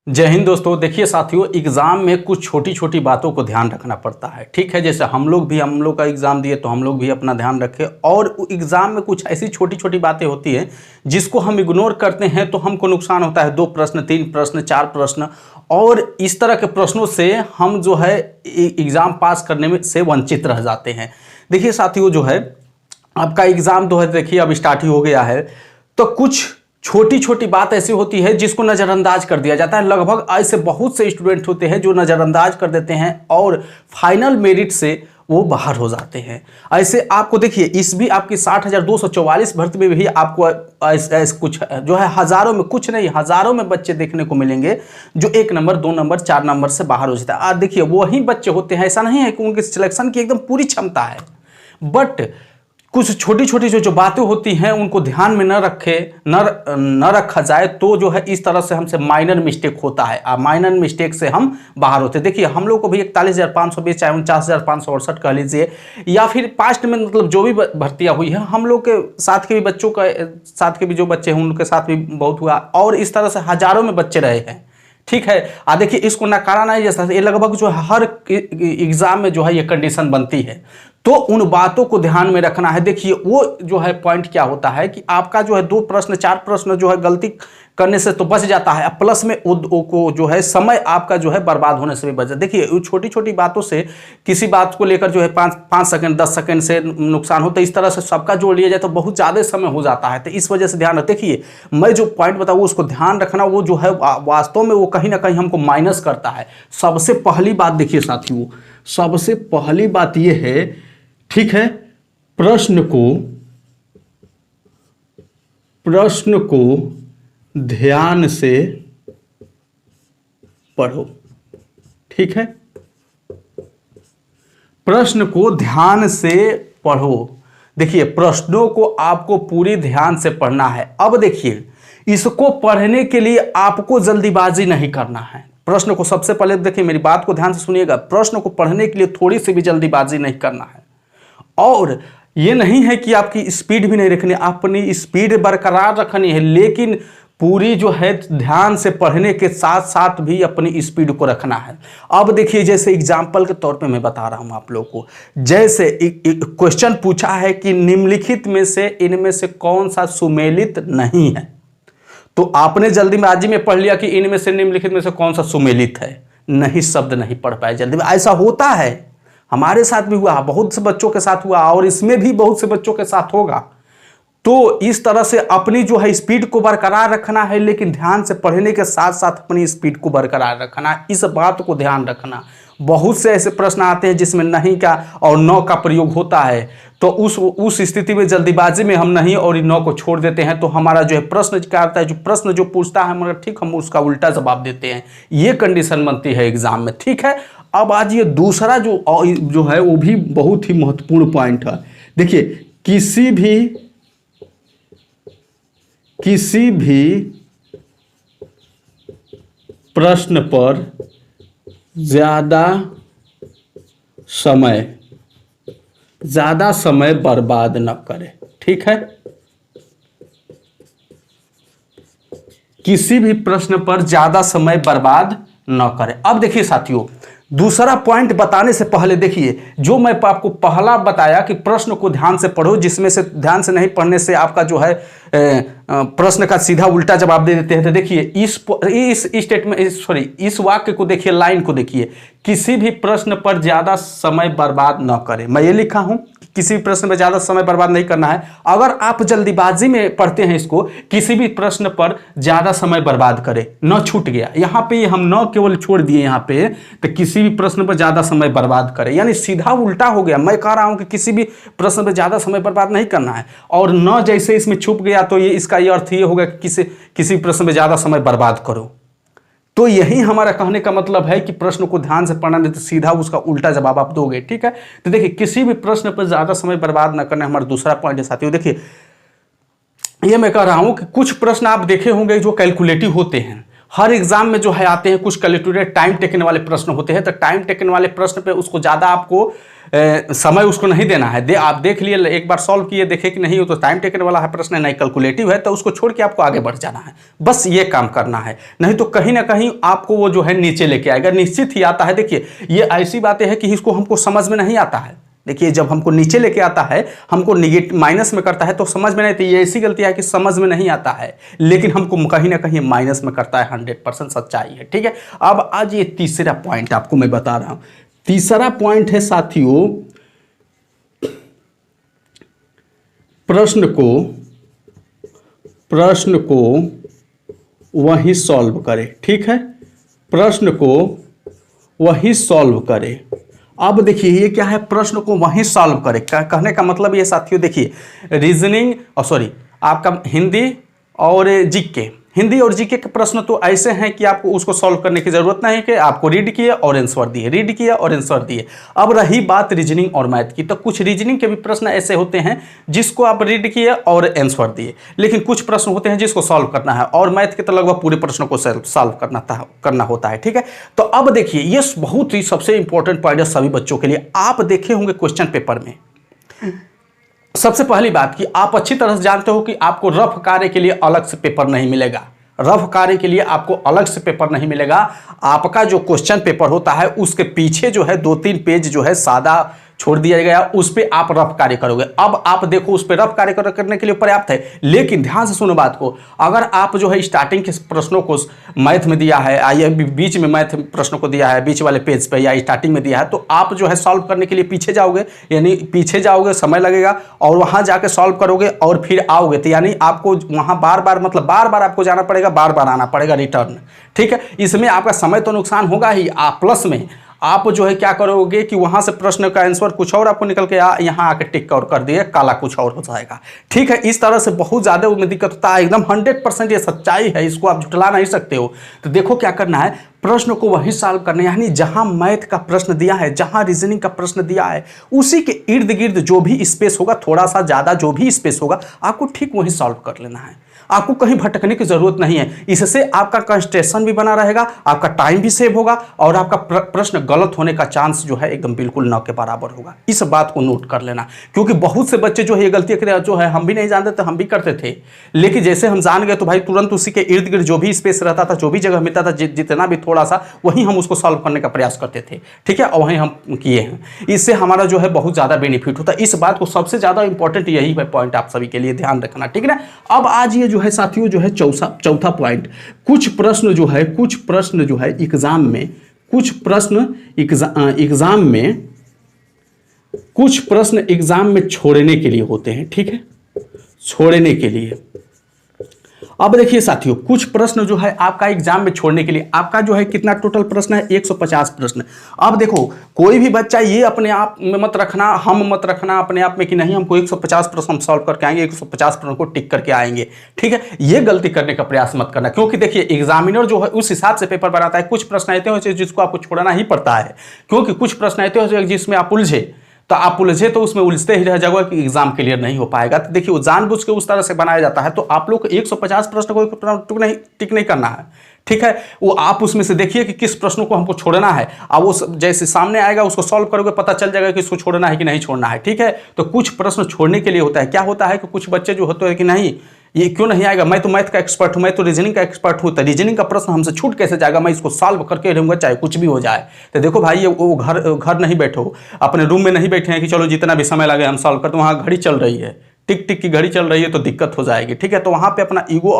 जय हिंद दोस्तों। देखिए साथियों, एग्ज़ाम में कुछ छोटी छोटी बातों को ध्यान रखना पड़ता है। ठीक है, जैसे हम लोग का एग्ज़ाम दिए तो हम लोग भी अपना ध्यान रखें। और एग्ज़ाम में कुछ ऐसी छोटी छोटी बातें होती हैं जिसको हम इग्नोर करते हैं तो हमको नुकसान होता है। 2 प्रश्न, 3 प्रश्न, 4 प्रश्न और इस तरह के प्रश्नों से हम जो है एग्ज़ाम पास करने में से वंचित रह जाते हैं। देखिए साथियों, जो है आपका एग्ज़ाम जो है, देखिए अब स्टार्ट ही हो गया है, तो कुछ छोटी छोटी बात ऐसी होती है जिसको नज़रअंदाज कर दिया जाता है। लगभग ऐसे बहुत से स्टूडेंट होते हैं जो नज़रअंदाज कर देते हैं और फाइनल मेरिट से वो बाहर हो जाते हैं। ऐसे आपको देखिए, इस भी आपकी 60,244 भर्ती में भी आपको ऐसे कुछ जो है हज़ारों में, कुछ नहीं हज़ारों में बच्चे देखने को मिलेंगे जो 1 नंबर, 2 नंबर, 4 नंबर से बाहर हो जाता है। आज देखिए वही बच्चे होते हैं, ऐसा नहीं है कि उनके सिलेक्शन की एकदम पूरी क्षमता है, बट कुछ छोटी छोटी जो बातें होती हैं उनको ध्यान में न रखा जाए तो जो है इस तरह से हमसे माइनर मिस्टेक होता है। माइनर मिस्टेक से हम बाहर होते हैं। देखिए हम लोग को भी 41,520 चाहे 49,568 कह लीजिए, या फिर पास्ट में मतलब जो भी भर्तियां हुई है, हम लोग के साथ के भी बच्चों का साथ के भी जो बच्चे हैं उनके साथ भी बहुत हुआ और इस तरह से हजारों में बच्चे रहे हैं। ठीक है, देखिए इसको नकारा नहीं जैसा, ये लगभग जो है हर एग्जाम में जो है ये कंडीशन बनती है, तो उन बातों को ध्यान में रखना है। देखिए वो जो है पॉइंट क्या होता है कि आपका जो है 2 प्रश्न, 4 प्रश्न जो है गलती करने से तो बच जाता है, प्लस में को जो है समय आपका जो है बर्बाद होने से भी बच जाता है। देखिए छोटी छोटी बातों से किसी बात को लेकर जो है 5 सेकंड, 10 सेकंड से नुकसान होता है। इस तरह से सबका जोड़ लिया जाए तो बहुत ज़्यादा समय हो जाता है, तो इस वजह से ध्यान रखिए। देखिए मैं जो पॉइंट बताऊँ उसको ध्यान रखना, वो जो है वास्तव में वो कहीं ना कहीं हमको माइनस करता है। सबसे पहली बात देखिए साथियों, सबसे पहली बात ये है, ठीक है, प्रश्न को ध्यान से पढ़ो। ठीक है, प्रश्न को ध्यान से पढ़ो। देखिए प्रश्नों को आपको पूरी ध्यान से पढ़ना है। अब देखिए इसको पढ़ने के लिए आपको जल्दीबाजी नहीं करना है। प्रश्न को सबसे पहले देखिए, मेरी बात को ध्यान से सुनिएगा, प्रश्न को पढ़ने के लिए थोड़ी सी भी जल्दीबाजी नहीं करना है। और ये नहीं है कि आपकी स्पीड भी नहीं रखनी, अपनी स्पीड बरकरार रखनी है, लेकिन पूरी जो है ध्यान से पढ़ने के साथ साथ भी अपनी स्पीड को रखना है। अब देखिए जैसे एग्जाम्पल के तौर पे मैं बता रहा हूं आप लोग को, जैसे क्वेश्चन पूछा है कि निम्नलिखित में से इनमें से कौन सा सुमेलित नहीं है, तो आपने जल्दीबाजी में पढ़ लिया कि इनमें से, निम्नलिखित में से कौन सा सुमेलित है, नहीं शब्द नहीं पढ़ पाए जल्दी में। ऐसा होता है, हमारे साथ भी हुआ, बहुत से बच्चों के साथ हुआ और इसमें भी बहुत से बच्चों के साथ होगा। तो इस तरह से अपनी जो है स्पीड को बरकरार रखना है, लेकिन ध्यान से पढ़ने के साथ साथ अपनी स्पीड को बरकरार रखना है, इस बात को ध्यान रखना। बहुत से ऐसे प्रश्न आते हैं जिसमें नहीं का और नो का प्रयोग होता है, तो उस स्थिति में जल्दीबाजी में हम नहीं और नो को छोड़ देते हैं, तो हमारा जो है प्रश्न क्या आता है, जो प्रश्न जो पूछता है मगर ठीक हम उसका उल्टा जवाब देते हैं। ये कंडीशन बनती है एग्जाम में। ठीक है, अब आज ये दूसरा जो है वो भी बहुत ही महत्वपूर्ण पॉइंट है। देखिए किसी भी प्रश्न पर ज्यादा समय बर्बाद न करें। ठीक है, किसी भी प्रश्न पर ज्यादा समय बर्बाद न करें। अब देखिए साथियों, दूसरा पॉइंट बताने से पहले देखिए, जो मैं आपको पहला बताया कि प्रश्न को ध्यान से पढ़ो, जिसमें से ध्यान से नहीं पढ़ने से आपका जो है प्रश्न का सीधा उल्टा जवाब दे देते हैं। तो देखिए इस वाक्य को देखिए, लाइन को देखिए, किसी भी प्रश्न पर ज्यादा समय बर्बाद न करें। मैं ये लिखा हूं, किसी भी प्रश्न पर ज्यादा समय बर्बाद नहीं करना है। अगर आप जल्दीबाजी में पढ़ते हैं इसको, किसी भी प्रश्न पर ज्यादा समय बर्बाद करें, न छूट गया, यहाँ पे हम न केवल छोड़ दिए यहाँ पे, तो किसी भी प्रश्न पर ज्यादा समय बर्बाद करें, यानी सीधा उल्टा हो गया। मैं कह रहा हूं कि किसी भी प्रश्न पर ज्यादा समय बर्बाद नहीं करना है, और न जैसे इसमें छुप गया तो ये इसका ये अर्थ ये होगा कि किसी प्रश्न में ज्यादा समय बर्बाद करो। तो यही हमारा कहने का मतलब है कि प्रश्न को ध्यान से पढ़ना, नहीं तो सीधा उसका उल्टा जवाब आप दोगे। ठीक है, तो देखिए किसी भी प्रश्न पर ज्यादा समय बर्बाद न करना हमारा दूसरा पॉइंट है साथियों। देखिए ये मैं कह रहा हूं कि कुछ प्रश्न आप देखे होंगे जो कैलकुलेटिव होते हैं, हर एग्जाम में जो है आते हैं, कुछ कैलकुलेटेड टाइम टेकन वाले प्रश्न होते हैं। तो टाइम टेकन वाले प्रश्न पे उसको ज़्यादा आपको समय उसको नहीं देना है, आप देख लिए, एक बार सॉल्व किए, देखे कि नहीं वो तो टाइम टेकन वाला है प्रश्न है, नहीं कैलकुलेटिव है, तो उसको छोड़ के आपको आगे बढ़ जाना है, बस ये काम करना है। नहीं तो कहीं ना कहीं आपको वो जो है नीचे लेके आएगा, निश्चित ही आता है। देखिए ये ऐसी बातें हैं कि इसको हमको समझ में नहीं आता है। देखिए जब हमको नीचे लेके आता है, हमको निगेटिव माइनस में करता है तो समझ में नहीं, तो ये ऐसी गलती है कि समझ में नहीं आता है, लेकिन हमको कहीं ना कहीं माइनस में करता है। 100% सच्चाई है, ठीक है। अब आज ये तीसरा पॉइंट आपको मैं बता रहा हूं। तीसरा पॉइंट है साथियों, प्रश्न को वही सॉल्व करे, ठीक है, प्रश्न को वही सॉल्व करे। अब देखिए ये क्या है, प्रश्न को वहीं सॉल्व करे, कहने का मतलब ये साथियों, देखिए रीजनिंग आपका हिंदी और जीके के प्रश्न तो ऐसे हैं कि आपको उसको सॉल्व करने की जरूरत नहीं है कि आपको रीड किए और आंसर दिए, अब रही बात रीजनिंग और मैथ की, तो कुछ रीजनिंग के भी प्रश्न ऐसे होते हैं जिसको आप रीड किए और आंसर दिए, लेकिन कुछ प्रश्न होते हैं जिसको सॉल्व करना है, और मैथ के तो लगभग पूरे प्रश्नों को सॉल्व करना होता है, ठीक है। तो अब देखिए ये बहुत ही सबसे इंपॉर्टेंट पॉइंट है सभी बच्चों के लिए। आप देखे होंगे क्वेश्चन पेपर में, सबसे पहली बात कि आप अच्छी तरह से जानते हो कि आपको रफ कार्य के लिए अलग से पेपर नहीं मिलेगा, रफ कार्य के लिए आपको अलग से पेपर नहीं मिलेगा। आपका जो क्वेश्चन पेपर होता है उसके पीछे जो है 2-3 पेज जो है सादा छोड़ दिया गया, उस पे आप रफ कार्य करोगे। अब आप देखो उस पे रफ कार्य करने के लिए पर्याप्त है, लेकिन ध्यान से सुनो बात को, अगर आप जो है स्टार्टिंग के प्रश्नों को मैथ में दिया है, या बीच में मैथ प्रश्नों को दिया है बीच वाले पेज पे या स्टार्टिंग में दिया है, तो आप जो है सॉल्व करने के लिए पीछे जाओगे, यानी पीछे जाओगे, समय लगेगा, और वहां जाके सॉल्व करोगे और फिर आओगे, तो यानी आपको वहां बार बार आपको जाना पड़ेगा, बार बार आना पड़ेगा रिटर्न, ठीक है। इसमें आपका समय तो नुकसान होगा ही, प्लस में आप जो है क्या करोगे कि वहां से प्रश्न का आंसर कुछ और आपको निकल के यहाँ आके टिक और कर दिए, काला कुछ और हो जाएगा, ठीक है। इस तरह से बहुत ज्यादा उसमें दिक्कत होता है, एकदम 100% ये सच्चाई है, इसको आप झुठला नहीं सकते हो। तो देखो क्या करना है, प्रश्न को वही सॉल्व करना है, यानी जहां मैथ का प्रश्न दिया है, जहां रीजनिंग का प्रश्न दिया है, उसी के इर्द गिर्द जो भी स्पेस होगा, थोड़ा सा ज्यादा जो भी स्पेस होगा, आपको ठीक वही सॉल्व कर लेना है, आपको कहीं भटकने की जरूरत नहीं है। इससे आपका कंसंट्रेशन भी बना रहेगा, आपका टाइम भी सेव होगा, और आपका प्रश्न गलत होने का चांस जो है एकदम बिल्कुल न के बराबर होगा। इस बात को नोट कर लेना, क्योंकि बहुत से बच्चे जो है ये गलतियां जो है हम भी नहीं जानते थे, हम भी करते थे, लेकिन जैसे हम जान गए तो भाई तुरंत उसी के इर्द गिर्द जो भी स्पेस रहता था, जो भी जगह मिलता था, जितना भी थोड़ा सा, वहीं हम उसको सॉल्व करने का प्रयास करते थे, ठीक है, और वहीं हम किए हैं। इससे हमारा जो है बहुत ज्यादा बेनिफिट होता है। इस बात को सबसे ज्यादा इंपॉर्टेंट यही है पॉइंट, आप सभी के लिए ध्यान रखना, ठीक है ना। अब आज ये जो है साथियों जो है चौथा पॉइंट, कुछ प्रश्न जो है एग्जाम में, कुछ प्रश्न एग्जाम में छोड़ने के लिए होते हैं, ठीक है, छोड़ने के लिए। अब देखिए साथियों, कुछ प्रश्न जो है आपका एग्जाम में छोड़ने के लिए, आपका जो है कितना टोटल प्रश्न है, 150 प्रश्न। अब देखो कोई भी बच्चा ये अपने आप में मत रखना अपने आप में कि नहीं हमको 150 प्रश्न हम सॉल्व करके आएंगे, 150 प्रश्न को टिक करके आएंगे, ठीक है, ये गलती करने का प्रयास मत करना, क्योंकि देखिए एग्जामिनर जो है उस हिसाब से पेपर बनाता है। कुछ प्रश्न ऐसे हैं जिसको आपको छोड़ना ही पड़ता है, क्योंकि कुछ प्रश्न ऐसे हैं जिसमें आप उलझे, तो आप उलझे तो उसमें उलझते ही रह जाएगा कि एग्जाम क्लियर नहीं हो पाएगा। तो देखिए वो जानबूझ के उस तरह से बनाया जाता है, तो आप लोग को 150 प्रश्न को टिक नहीं करना है, ठीक है। वो आप उसमें से देखिए कि किस प्रश्नों को हमको छोड़ना है, अब वो जैसे सामने आएगा उसको सॉल्व करोगे, पता चल जाएगा कि इसको छोड़ना है कि नहीं छोड़ना है, ठीक है। तो कुछ प्रश्न छोड़ने के लिए होता है, क्या होता है कि कुछ बच्चे जो होते हैं कि नहीं ये क्यों नहीं आएगा, मैं तो मैथ का एक्सपर्ट हूं, मैं तो रीजनिंग का एक्सपर्ट हूं, तो रीजनिंग का प्रश्न हमसे छूट कैसे जाएगा, मैं इसको सॉल्व करके रहूंगा चाहे कुछ भी हो जाए। तो देखो भाई ये वो घर नहीं बैठे हो, अपने रूम में नहीं बैठे हैं कि चलो जितना भी समय लगे हम सॉल्व करते, वहां घड़ी चल रही है, टिक टिक की घड़ी चल रही है, तो दिक्कत हो जाएगी, ठीक है। तो वहां पे अपना ईगो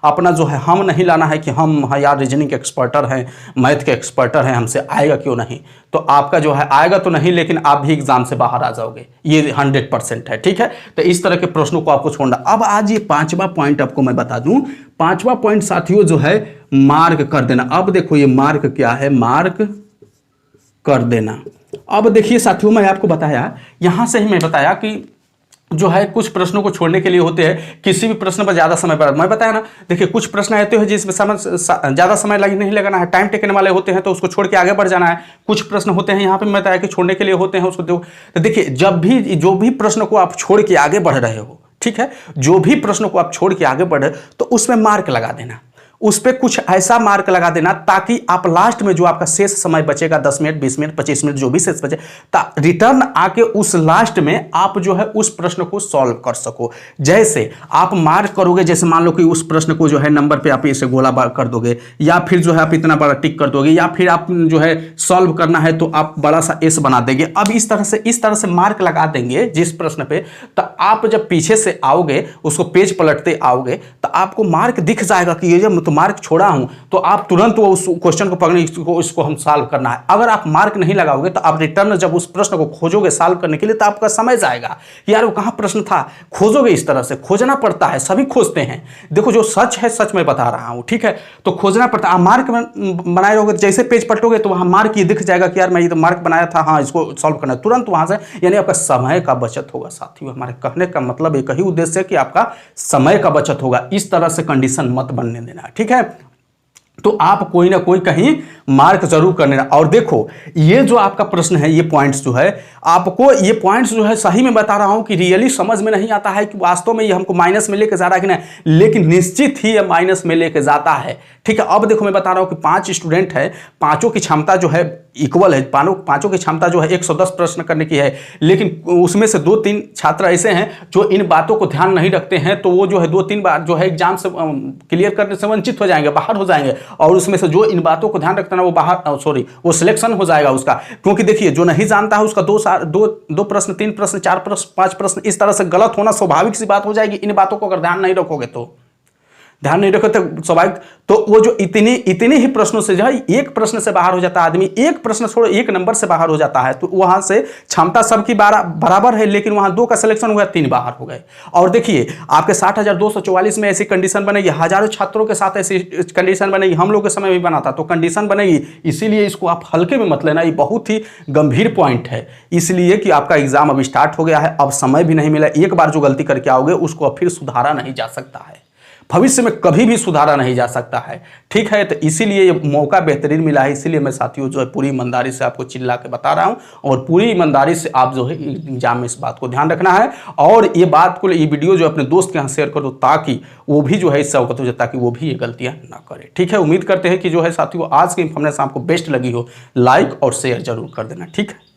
अपना जो है हम नहीं लाना है कि हम यार रीजनिंग के एक्सपर्टर हैं, मैथ के एक्सपर्टर हैं, हमसे आएगा क्यों नहीं। तो आपका जो है आएगा तो नहीं, लेकिन आप भी एग्जाम से बाहर आ जाओगे, ये 100% है, ठीक है। तो इस तरह के प्रश्नों को आपको छोड़ना। अब आज ये 5वां पॉइंट आपको मैं बता दूं, 5वां पॉइंट साथियों जो है मार्क कर देना। अब देखो ये मार्क क्या है, मार्क कर देना। अब देखिए साथियों मैं आपको बताया, यहां से ही मैं बताया कि जो है कुछ प्रश्नों को छोड़ने के लिए होते हैं, किसी भी प्रश्न पर ज्यादा समय पर, मैं बताया ना, देखिए कुछ प्रश्न ऐसे हैं जिसमें ज्यादा समय नहीं लगाना है, टाइम टेकने वाले होते हैं, तो उसको छोड़ के आगे बढ़ जाना है। कुछ प्रश्न होते हैं यहाँ पे मैं बताया कि छोड़ने के लिए होते हैं, उसको तो देखिए जो भी प्रश्न को आप छोड़ के आगे बढ़ रहे हो, ठीक है, जो भी प्रश्न को आप छोड़ के आगे बढ़ रहे तो उसमें मार्क लगा देना, उस पर कुछ ऐसा मार्क लगा देना ताकि आप लास्ट में जो आपका शेष समय बचेगा 10 मिनट 20 मिनट 25 मिनट जो भी शेष बचे, रिटर्न आके उस लास्ट में आप जो है उस प्रश्न को सॉल्व कर सको। जैसे आप मार्क करोगे, जैसे मान लो कि उस प्रश्न को जो है नंबर पे आप इसे गोला कर दोगे, या फिर जो है आप इतना बड़ा टिक कर दोगे, या फिर आप जो है सॉल्व करना है तो आप बड़ा सा एस बना देंगे। अब इस तरह से मार्क लगा देंगे जिस प्रश्न पे, तो आप जब पीछे से आओगे उसको पेज पलटते आओगे तो आपको मार्क दिख जाएगा कि ये जब तो मार्क छोड़ा हूं, तो आप तुरंत वो उस क्वेश्चन को पकड़े, इसको हम सॉल्व करना है। अगर आप मार्क नहीं लगाओगे तो आप रिटर्न जब उस प्रश्न को खोजोगे सॉल्व करने के लिए तो आपका समय जाएगा कि यार वो कहां प्रश्न था, खोजोगे। इस तरह से खोजना पड़ता है, सभी खोजते हैं। देखो जो सच है सच मैं बता रहा हूं, ठीक है, तो खोजना पड़ता है। आप मार्क बनाए रहोगे, जैसे पेज पलटोगे तो वहां मार्क ये दिख जाएगा कि यार मैं ये तो मार्क बनाया था, हाँ इसको सॉल्व करना है, तुरंत वहां से, यानी आपका समय का बचत होगा। साथियों हमारे कहने का मतलब एक ही उद्देश्य है कि आपका समय का बचत होगा। इस तरह से कंडीशन मत बनने देना, ठीक है। तो आप कोई ना कोई कहीं मार्क जरूर करने ना। और देखो ये जो आपका प्रश्न है, ये पॉइंट्स जो है, आपको ये पॉइंट्स जो है सही में बता रहा हूं कि रियली समझ में नहीं आता है कि वास्तव में ये हमको माइनस में लेके जा रहा है कि नहीं, लेकिन निश्चित ही ये माइनस में लेके जाता है, ठीक है। अब देखो मैं बता रहा हूं कि 5 स्टूडेंट है, पांचों की क्षमता जो है इक्वल है, पांचों की क्षमता जो है 110 प्रश्न करने की है, लेकिन उसमें से 2-3 छात्र ऐसे हैं जो इन बातों को ध्यान नहीं रखते हैं, तो वो जो है 2-3 बार जो है एग्जाम से क्लियर करने से वंचित हो जाएंगे, बाहर हो जाएंगे। और उसमें से जो इन बातों को ध्यान रखता है ना वो बाहर, सॉरी, वो सिलेक्शन हो जाएगा उसका। क्योंकि देखिए जो नहीं जानता है उसका 2 प्रश्न 3 प्रश्न 4 प्रश्न 5 प्रश्न इस तरह से गलत होना स्वाभाविक सी बात हो जाएगी। इन बातों को अगर ध्यान नहीं रखोगे तो ध्यान नहीं रखो तो स्वाभाविक, तो वो जो इतने ही प्रश्नों से जो है एक प्रश्न से बाहर हो जाता है आदमी, एक प्रश्न छोड़ो एक नंबर से बाहर हो जाता है, तो वहां से क्षमता सबकी बराबर है, लेकिन वहां 2 का सिलेक्शन हुआ 3 बाहर हो गए। और देखिए आपके 60,244 में ऐसी कंडीशन बनेगी, हजारों छात्रों के साथ ऐसी कंडीशन बनेगी, हम लोग के समय भी बना था, तो कंडीशन बनेगी। इसीलिए इसको आप हल्के में मत लेना, ये बहुत ही गंभीर पॉइंट है। इसलिए कि आपका एग्जाम अब स्टार्ट हो गया है, अब समय भी नहीं मिला, एक बार जो गलती करके आओगे उसको अब फिर सुधारा नहीं जा सकता है, भविष्य में कभी भी सुधारा नहीं जा सकता है, ठीक है। तो इसीलिए ये मौका बेहतरीन मिला है, इसीलिए मैं साथियों जो है पूरी ईमानदारी से आपको चिल्ला के बता रहा हूं, और पूरी ईमानदारी से आप जो है एग्जाम में इस बात को ध्यान रखना है। और ये बात को, ये वीडियो जो अपने दोस्त के यहाँ शेयर कर दो ताकि वो भी जो है इससे अवगत हो जाए, ताकि वो भी ये गलतियां ना करे, ठीक है। उम्मीद करते हैं कि जो है साथियों आज की इन्फॉर्मेशन आपको बेस्ट लगी हो, लाइक और शेयर जरूर कर देना, ठीक है।